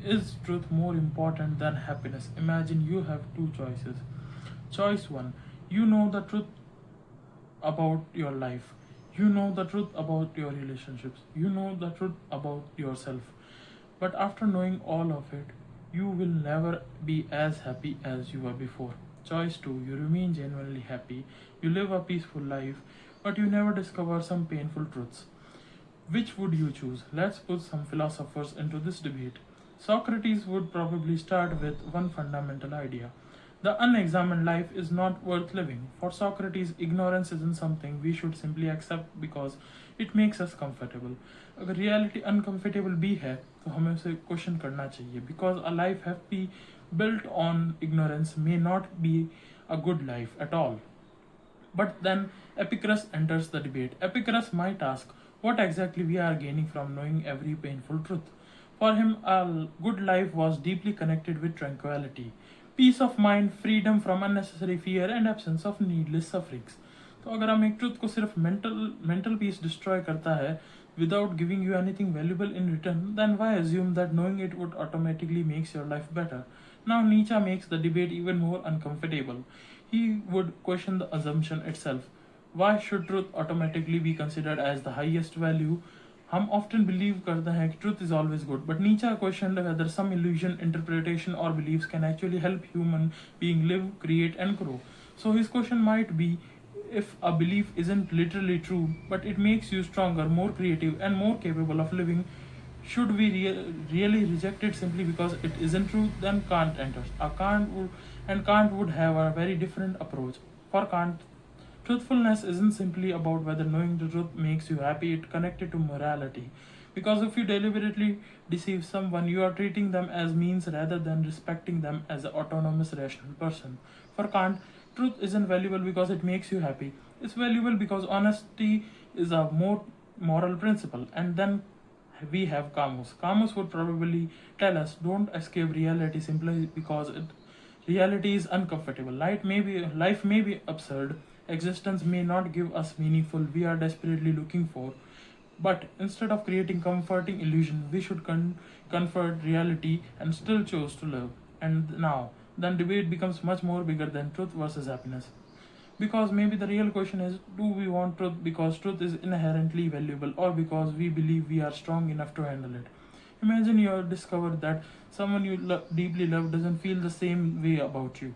Is truth more important than happiness? Imagine you have two choices. Choice 1. You know the truth about your life. You know the truth about your relationships. You know the truth about yourself. But after knowing all of it, you will never be as happy as you were before. Choice 2. You remain genuinely happy. You live a peaceful life, but you never discover some painful truths. Which would you choose? Let's put some philosophers into this debate. Socrates would probably start with one fundamental idea. The unexamined life is not worth living. For Socrates, ignorance isn't something we should simply accept because it makes us comfortable. अगर reality uncomfortable भी है तो हमें उसे question करना चाहिए because a life happy built on ignorance may not be a good life at all. But then Epicurus enters the debate. Epicurus might ask what exactly we are gaining from knowing every painful truth. For him, a good life was deeply connected with tranquility, peace of mind, freedom from unnecessary fear, and absence of needless sufferings. तो अगर हम एक truth को सिर्फ mental peace destroy करता है without giving you anything valuable in return, then why assume that knowing it would automatically makes your life better? Now Nietzsche makes the debate even more uncomfortable. He would question the assumption itself. Why should truth automatically be considered as the highest value? हम often believe करते हैं कि truth is always good, but Nietzsche questioned whether some illusion, interpretation, or beliefs can actually help human being live, create, and grow. So his question might be, if a belief isn't literally true, but it makes you stronger, more creative, and more capable of living, should we really reject it simply because it isn't true? Then Kant enters. Kant would have a very different approach. For Kant, truthfulness isn't simply about whether knowing the truth makes you happy, it connected to morality. Because if you deliberately deceive someone, you are treating them as means rather than respecting them as an autonomous, rational person. For Kant, truth isn't valuable because it makes you happy. It's valuable because honesty is a more moral principle. And then we have Camus. Camus would probably tell us don't escape reality simply because reality is uncomfortable. Life may be absurd. Existence may not give us meaningful we are desperately looking for. But instead of creating comforting illusion, we should comfort reality and still choose to live. And now, then debate becomes much more bigger than truth versus happiness. Because maybe the real question is, do we want truth because truth is inherently valuable or because we believe we are strong enough to handle it? Imagine you have discovered that someone you deeply love doesn't feel the same way about you.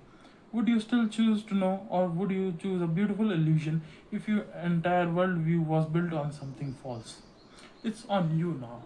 Would you still choose to know, or would you choose a beautiful illusion if your entire worldview was built on something false? It's on you now.